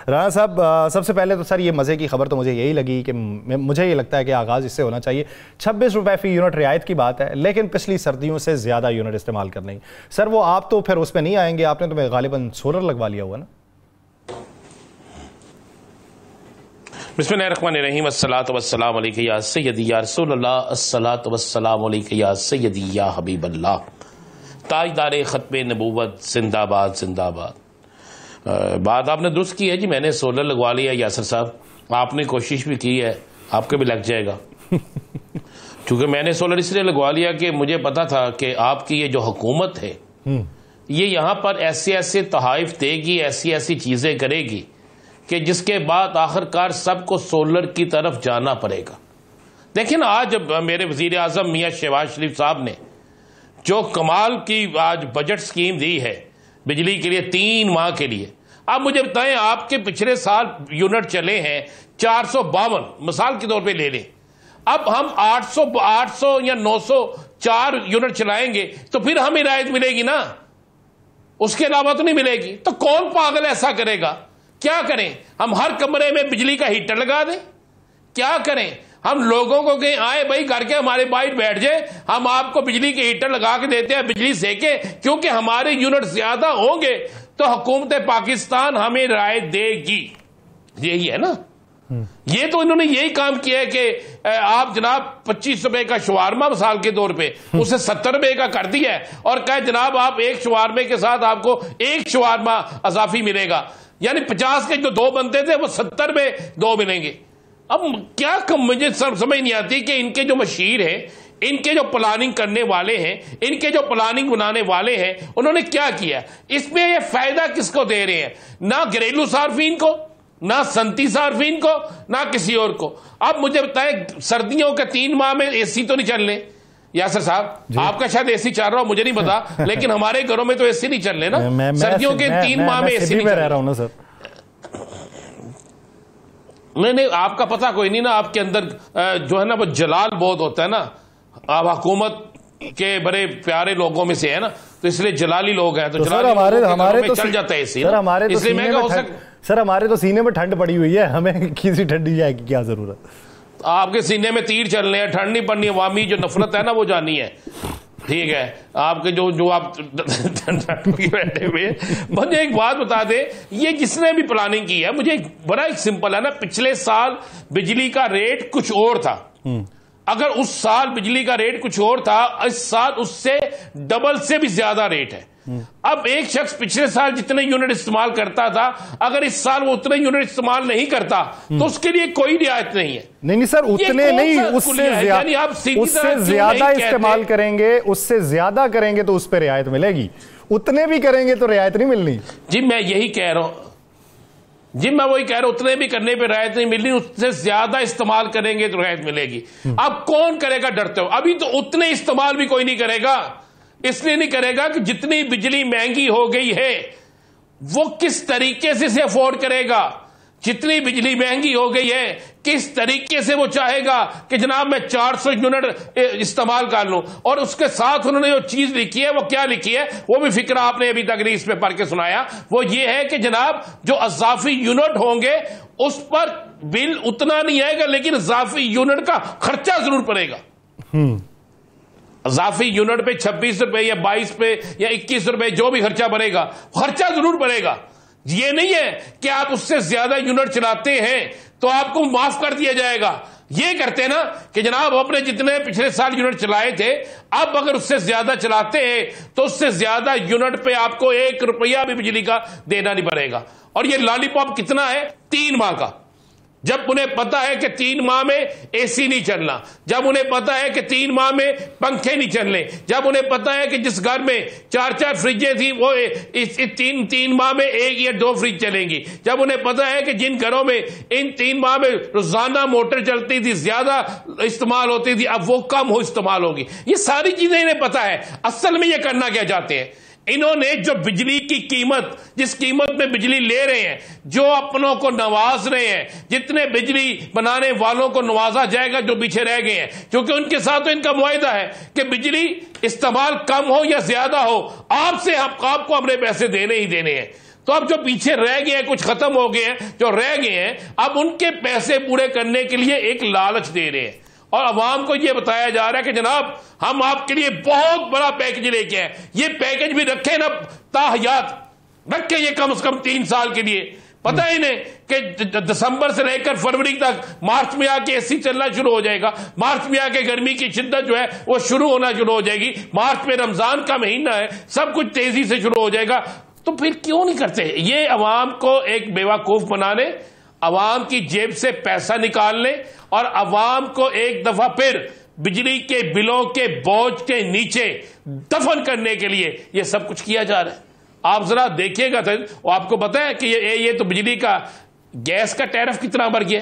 राणा साहब, सबसे पहले तो सर ये मज़े की खबर तो मुझे यही लगी कि मुझे ये लगता है कि आगाज़ इससे होना चाहिए। 26 रुपए फी यूनिट रियायत की बात है, लेकिन पिछली सर्दियों से ज़्यादा यूनिट इस्तेमाल करने की। सर वो आप तो फिर उस पर नहीं आएंगे, आपने तो गालिबन सोलर लगवा लिया हुआ ना। बिस्मिल्लाहिर्रहमानिर्रहीम, अस्सलातु वस्सलामु अलैका या सय्यदी या रसूलल्लाह, अस्सलातु वस्सलामु अलैका या सय्यदी या हबीबल्लाह। ताजदार खत्मे नबूवत जिंदाबाद जिंदाबाद। बात आपने दुरुस्त की है जी, मैंने सोलर लगवा लिया। यासर साहब, आपने कोशिश भी की है, आपके भी लग जाएगा। क्योंकि मैंने सोलर इसलिए लगवा लिया कि मुझे पता था कि आपकी ये जो हुकूमत है ये यहाँ पर ऐसे ऐसे तहाइफ देगी, ऐसी ऐसी चीजें करेगी कि जिसके बाद आखिरकार सबको सोलर की तरफ जाना पड़ेगा। देखिए ना, आज मेरे वजीर आजम मियाँ शहबाज शरीफ साहब ने जो कमाल की आज बजट स्कीम दी है बिजली के लिए 3 माह के लिए। आप मुझे बताएं, आपके पिछले साल यूनिट चले हैं 452, मिसाल के तौर पे ले लें। अब हम 800 या 904 यूनिट चलाएंगे तो फिर हमें रियायत मिलेगी ना, उसके अलावा तो नहीं मिलेगी। तो कौन पागल ऐसा करेगा? क्या करें? हम हर कमरे में बिजली का हीटर लगा दें? क्या करें? हम लोगों को कहें आए भाई घर के हमारे बाहर बैठ जाए, हम आपको बिजली के हीटर लगा के देते हैं, बिजली सेके, क्योंकि हमारे यूनिट ज्यादा होंगे तो हुकूमत पाकिस्तान हमें राय देगी। यही है ना। ये तो इन्होंने यही काम किया है कि आप जनाब 25 रुपए का शवारमा मिसाल के तौर पे उसे 70 रुपए का कर दिया है और कहे जनाब आप एक शवारमे के साथ आपको एक शवारमा अजाफी मिलेगा, यानी 50 के जो 2 बनते थे वो 70 में 2 मिलेंगे। अब क्या मुझे समझ नहीं आती कि इनके जो मशीर हैं, इनके जो प्लानिंग करने वाले हैं, इनके जो प्लानिंग बनाने वाले हैं, उन्होंने क्या किया? इसमें ये फायदा किसको दे रहे हैं? ना घरेलू सार्फिन को, ना सनती सार्फिन को, ना किसी और को। अब मुझे बताएं, सर्दियों के 3 माह में एसी तो नहीं चलने? यासर साहब, आपका शायद एसी चल रहा हो, मुझे नहीं पता, लेकिन हमारे घरों में तो एसी नहीं चल रहे ना। सर्दियों के 3 माह में एसी नहीं चल रहा हूं ना सर। नहीं, आपका पता कोई नहीं ना, आपके अंदर जो है ना वो जलाल बहुत होता है ना। आप हुकूमत के बड़े प्यारे लोगों में से है ना, तो इसलिए जलाली लोग हैं, तो सर हमारे तो चल जाता है एसी। सर हमारे तो सीने में ठंड पड़ी हुई है, हमें किसी ठंडी जाए की क्या जरूरत? आपके सीने में तीर चलने हैं, ठंड नहीं पड़नी, अवामी जो नफरत है ना वो जानी है। ठीक है, आपके जो आप बैठे हुए। मुझे एक बात बता दे, ये जिसने भी प्लानिंग की है, मुझे बड़ा एक सिंपल है ना, पिछले साल बिजली का रेट कुछ और था। अगर उस साल बिजली का रेट कुछ और था, इस साल उससे डबल से भी ज्यादा रेट है। अब एक शख्स पिछले साल जितने यूनिट इस्तेमाल करता था, अगर इस साल वो उतने यूनिट इस्तेमाल नहीं करता तो उसके लिए कोई रियायत नहीं है। नहीं सर, उतने नहीं, उससे ज्यादा इस्तेमाल करेंगे, उससे ज्यादा करेंगे तो उस पर रियायत मिलेगी, उतने भी करेंगे तो रियायत नहीं मिलनी। जी मैं यही कह रहा हूं, जी मैं वही कह रहा हूं, उतने भी करने पे रियायत नहीं मिलनी, उससे ज्यादा इस्तेमाल करेंगे तो रियायत मिलेगी। अब कौन करेगा? डरते हो? अभी तो उतने इस्तेमाल भी कोई नहीं करेगा। इसलिए नहीं करेगा कि जितनी बिजली महंगी हो गई है वो किस तरीके से इसे अफोर्ड करेगा। जितनी बिजली महंगी हो गई है, किस तरीके से वो चाहेगा कि जनाब मैं 400 यूनिट इस्तेमाल कर लूं। और उसके साथ उन्होंने जो चीज लिखी है वो क्या लिखी है, वो भी फिक्रा आपने अभी तक नहीं इस पे पढ़ के सुनाया। वो ये है कि जनाब जो अजाफी यूनिट होंगे उस पर बिल उतना नहीं आएगा, लेकिन अजाफी यूनिट का खर्चा जरूर पड़ेगा। अजाफी यूनिट पे 26 रुपए या 22 पे या 21 रुपए जो भी खर्चा बढ़ेगा, खर्चा जरूर बढ़ेगा। ये नहीं है कि आप उससे ज्यादा यूनिट चलाते हैं तो आपको माफ कर दिया जाएगा। ये करते ना कि जनाब अपने जितने पिछले साल यूनिट चलाए थे, अब अगर उससे ज्यादा चलाते हैं तो उससे ज्यादा यूनिट पे आपको 1 रुपया भी बिजली का देना नहीं पड़ेगा। और ये लॉलीपॉप कितना है? 3 माह का। जब उन्हें पता है कि 3 माह में एसी नहीं चलना, जब उन्हें पता है कि 3 माह में पंखे नहीं चलने, जब उन्हें पता है कि जिस घर में 4-4 फ्रिजें थी वो इस 3 माह में 1 या 2 फ्रिज चलेंगी, जब उन्हें पता है कि जिन घरों में इन 3 माह में रोजाना मोटर चलती थी, ज्यादा इस्तेमाल होती थी, अब वो कम हो इस्तेमाल होगी। ये सारी चीजें इन्हें पता है। असल में ये करना क्या चाहते हैं? इन्होंने जो बिजली की कीमत, जिस कीमत में बिजली ले रहे हैं, जो अपनों को नवाज रहे हैं, जितने बिजली बनाने वालों को नवाजा जाएगा जो पीछे रह गए हैं, क्योंकि उनके साथ तो इनका मुआहिदा है कि बिजली इस्तेमाल कम हो या ज्यादा हो, आपसे आपको अपने पैसे देने ही देने हैं। तो अब जो पीछे रह गए हैं, कुछ खत्म हो गए हैं, जो रह गए हैं, अब उनके पैसे पूरे करने के लिए एक लालच दे रहे हैं और अवाम को यह बताया जा रहा है कि जनाब हम आपके लिए बहुत बड़ा पैकेज लेके आए, ये पैकेज भी रखे ना ताहयात रखे, ये कम से कम 3 साल के लिए। पता ही नहीं कि दिसंबर से लेकर फरवरी तक, मार्च में आके एसी चलना शुरू हो जाएगा, मार्च में आके गर्मी की शिद्दत जो है वो शुरू होना शुरू हो जाएगी, मार्च में रमजान का महीना है, सब कुछ तेजी से शुरू हो जाएगा। तो फिर क्यों नहीं करते? ये अवाम को एक बेवकूफ बनाने, अवाम की जेब से पैसा निकालने और अवाम को एक दफा फिर बिजली के बिलों के बोझ के नीचे दफन करने के लिए ये सब कुछ किया जा रहा है। आप जरा देखिएगा तो आपको पता है कि ये तो बिजली का, गैस का टैरिफ कितना बढ़ गया।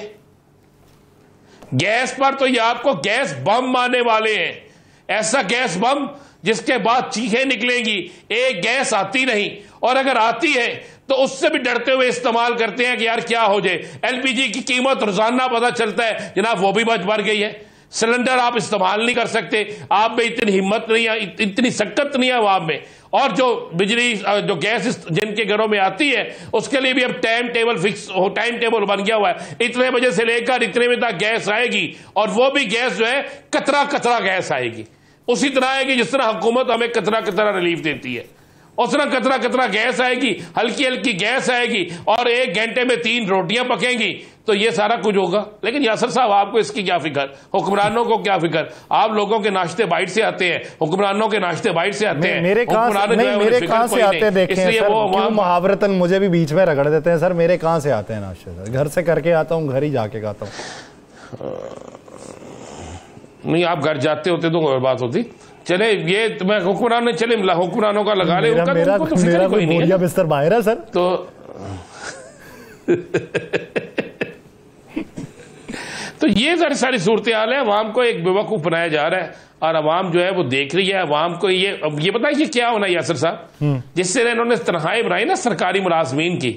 गैस पर तो ये आपको गैस बम आने वाले हैं, ऐसा गैस बम जिसके बाद चीखें निकलेंगी। एक गैस आती नहीं, और अगर आती है तो उससे भी डरते हुए इस्तेमाल करते हैं कि यार क्या हो जाए। एलपीजी की कीमत रोजाना पता चलता है जनाब वो भी बढ़ गई है। सिलेंडर आप इस्तेमाल नहीं कर सकते, आप में इतनी हिम्मत नहीं है, इतनी शक्कत नहीं है अवाम में। और जो बिजली जो गैस जिनके घरों में आती है उसके लिए भी अब टाइम टेबल बन गया हुआ है, इतने बजे से लेकर इतने बजे तक गैस आएगी, और वो भी गैस जो है कतरा कतरा गैस आएगी, उसी तरह आएगी जिस तरह हुकूमत हमें कतरा कतरा रिलीफ देती है, उस तरह कतरा कतरा गैस आएगी, हल्की हल्की गैस आएगी, और 1 घंटे में 3 रोटियां पकेंगी। तो ये सारा कुछ होगा। लेकिन यासर साहब आपको इसकी क्या फिक्र, हुक्मरानों को क्या फिक्र? आप लोगों के नाश्ते बाइट से आते हैं, हुक्मरानों के नाश्ते बाइट से आते हैं। मेरे कहां से आते हैं? देखें सर, क्यों मुहावरतन मुझे भी बीच में रगड़ देते हैं सर। मेरे कहां से आते हैं नाश्ते? सर घर से करके आता हूं, घर ही जाके खाता हूं। नहीं, आप घर जाते होते तो और बात होती। चले ये तुम्हें हुक्मरान ने, चले हुक्मरानों का लगा ले, मेरा कोई बोरिया बिस्तर बाहर है सर। तो ये सारी सूरत हाल है। अवाम को एक बेवकूफ बनाया जा रहा है और अवाम जो है वो देख रही है। अवाम को ये पता है कि क्या होना यासर साहब, जिससे इन्होंने तनख्वाहें बढ़ाई ना सरकारी मुलाजमीन की,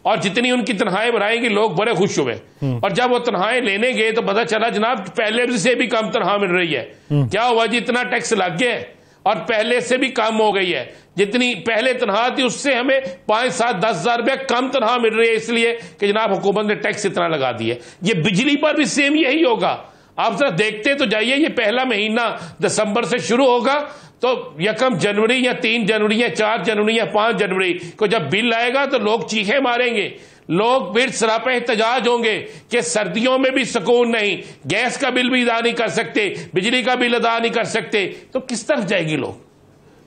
और जितनी उनकी तनख्वाहें बढ़ाएंगी लोग बड़े खुश हुए, और जब वो तनख्वाहें लेने गए तो पता चला जनाब पहले से भी कम तनख्वाह मिल रही है। क्या हुआ जी? इतना टैक्स लग गया और पहले से भी कम हो गई है। जितनी पहले तनख्वाह थी उससे हमें 5, 7, 10 हजार रुपया कम तनख्वाह मिल रही है, इसलिए कि जनाब हुकूमत ने टैक्स इतना लगा दिया। ये बिजली पर भी सेम यही होगा। आप जरा देखते तो जाइए, ये पहला महीना दिसंबर से शुरू होगा, तो 1 जनवरी या 3 जनवरी या 4 जनवरी या 5 जनवरी को जब बिल आएगा तो लोग चीखे मारेंगे, लोग फिर सरापा एहतजाज होंगे कि सर्दियों में भी सुकून नहीं, गैस का बिल भी अदा नहीं कर सकते, बिजली का बिल अदा नहीं कर सकते। तो किस तरफ जाएगी लोग?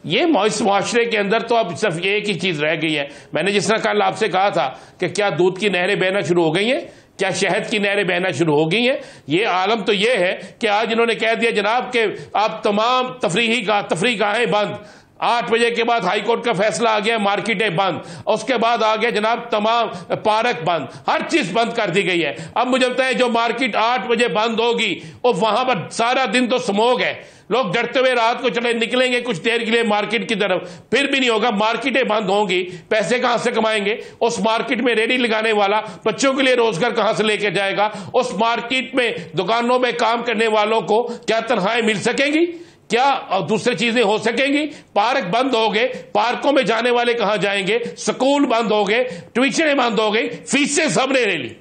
ये मुआशरे के अंदर तो अब सिर्फ एक ही चीज रह गई है। मैंने जिस तरह कल आपसे कहा था कि क्या दूध की नहरें बहना शुरू हो गई हैं, क्या शहद की नहरें बहना शुरू हो गई हैं? ये आलम तो ये है कि आज इन्होंने कह दिया जनाब के आप तमाम तफरी गाहें बंद, 8 बजे के बाद हाईकोर्ट का फैसला आ गया, मार्केटें बंद, उसके बाद आ गया जनाब तमाम पार्क बंद, हर चीज बंद कर दी गई है। अब मुझे लगता है जो मार्केट 8 बजे बंद होगी और वहां पर सारा दिन तो स्मोक है, लोग डरते हुए रात को चले निकलेंगे कुछ देर के लिए मार्केट की तरफ, फिर भी नहीं होगा, मार्केटें बंद होंगी, पैसे कहां से कमाएंगे? उस मार्केट में रेडी लगाने वाला बच्चों के लिए रोजगार कहां से लेके जाएगा? उस मार्केट में दुकानों में काम करने वालों को क्या तनख्वाहें मिल सकेंगी? क्या दूसरी चीजें हो सकेंगी? पार्क बंद हो गए, पार्कों में जाने वाले कहां जाएंगे? स्कूल बंद हो गए, ट्यूशनें बंद हो गई, फीसें सबने ले ली,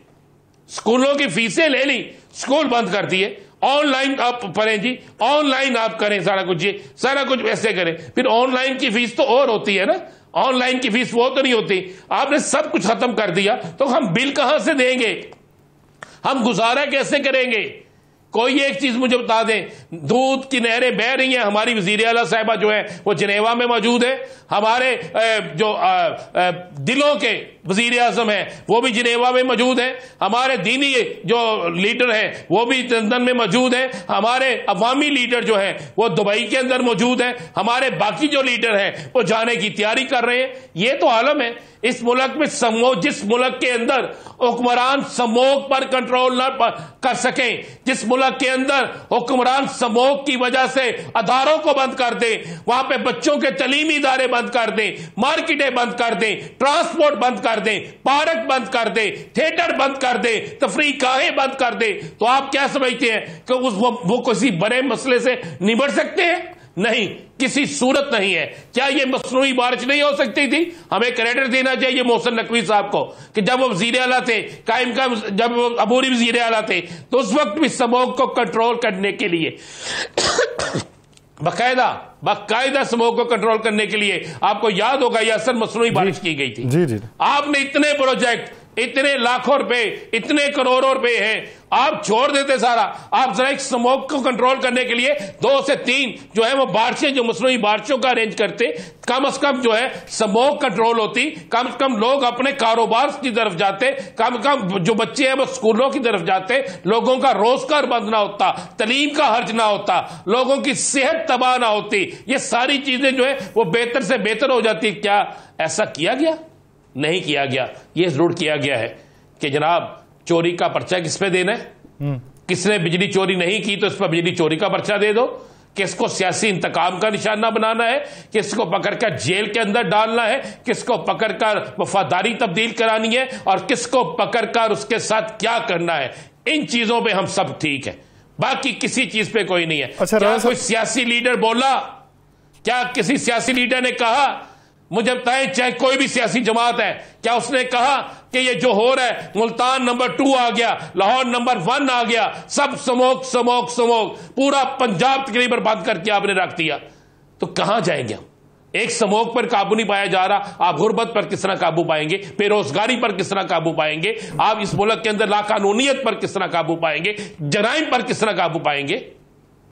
स्कूलों की फीसें ले ली, स्कूल बंद कर दिए, ऑनलाइन आप पढ़ें जी, ऑनलाइन आप करें सारा कुछ, ये सारा कुछ वैसे करें। फिर ऑनलाइन की फीस तो और होती है ना, ऑनलाइन की फीस वो तो नहीं होती। आपने सब कुछ खत्म कर दिया तो हम बिल कहां से देंगे? हम गुजारा कैसे करेंगे? कोई एक चीज मुझे बता दें, दूध की नहरें बह रही हैं। हमारी वजीर आला साहिबा जो है वो जिनेवा में मौजूद है, हमारे जो दिलों के वजीर आजम है वो भी जिनेवा में मौजूद है, हमारे दीनी जो लीडर हैं वो भी लंदन में मौजूद है, हमारे अवामी लीडर जो है वो दुबई के अंदर मौजूद है, हमारे बाकी जो लीडर हैं वो जाने की तैयारी कर रहे हैं। ये तो आलम है इस मुल्क में। जिस मुल्क के अंदर हुक्मरान स्मोक पर कंट्रोल न कर सकें, जिस मुल्क के अंदर हुक्मरान स्मोक की वजह से अदारों को बंद कर दें, वहां पे बच्चों के तलीमी इदारे बंद कर दें, मार्केटें बंद कर दें, ट्रांसपोर्ट बंद कर दें, पार्क बंद कर दें, थिएटर बंद कर दें, तफरीह गाहें बंद कर दें, तो आप क्या समझते हैं कि वो किसी बड़े मसले से निबट सकते हैं? नहीं, किसी सूरत नहीं है। क्या ये मसनूई बारिश नहीं हो सकती थी? हमें क्रेडिट देना चाहिए मोहसिन नकवी साहब को कि जब वो वजीर आला थे, कायम का जब वो अबूरी वजीर आला थे, तो उस वक्त भी स्मोक को कंट्रोल करने के लिए बाकायदा स्मोक को कंट्रोल करने के लिए, आपको याद होगा, ये असल मसनूई बारिश की गई थी। जी। आपने इतने प्रोजेक्ट, इतने लाखों रुपए, इतने करोड़ों रुपए हैं, आप छोड़ देते सारा। आप जरा एक स्मोक को कंट्रोल करने के लिए 2 से 3 जो है वो बारिशें, जो मसनूई बारिशों का अरेंज करते, कम से कम जो है स्मोक कंट्रोल होती, कम से कम लोग अपने कारोबार की तरफ जाते, कम से कम जो बच्चे हैं वो स्कूलों की तरफ जाते, लोगों का रोजगार बंद ना होता, तलीम का हर्ज ना होता, लोगों की सेहत तबाह ना होती, ये सारी चीजें जो है वो बेहतर से बेहतर हो जाती। क्या ऐसा किया गया? नहीं किया गया। यह जरूर किया गया है कि जनाब चोरी का पर्चा किस पे देना है, किसने बिजली चोरी नहीं की तो इस पर बिजली चोरी का पर्चा दे दो, किसको सियासी इंतकाम का निशाना बनाना है, किसको पकड़कर जेल के अंदर डालना है, किसको पकड़कर वफादारी तब्दील करानी है, और किसको पकड़कर उसके साथ क्या करना है। इन चीजों पे हम सब ठीक है, बाकी किसी चीज पे कोई नहीं है। अच्छा, क्या कोई सियासी लीडर बोला? क्या किसी सियासी लीडर ने कहा? मुझे बताएं, चाहे कोई भी सियासी जमात है, क्या उसने कहा कि ये जो हो रहा है, मुल्तान नंबर 2 आ गया, लाहौर नंबर 1 आ गया, सब स्मोक स्मोक स्मोक, पूरा पंजाब तकरीबन बंद करके आपने रख दिया, तो कहां जाएंगे हम? एक स्मोक पर काबू नहीं पाया जा रहा, आप गुर्बत पर किस तरह काबू पाएंगे? बेरोजगारी पर किस तरह काबू पाएंगे? आप इस मुल्क के अंदर लाकानूनियत पर किस तरह काबू पाएंगे? जराइम पर किस तरह काबू पाएंगे?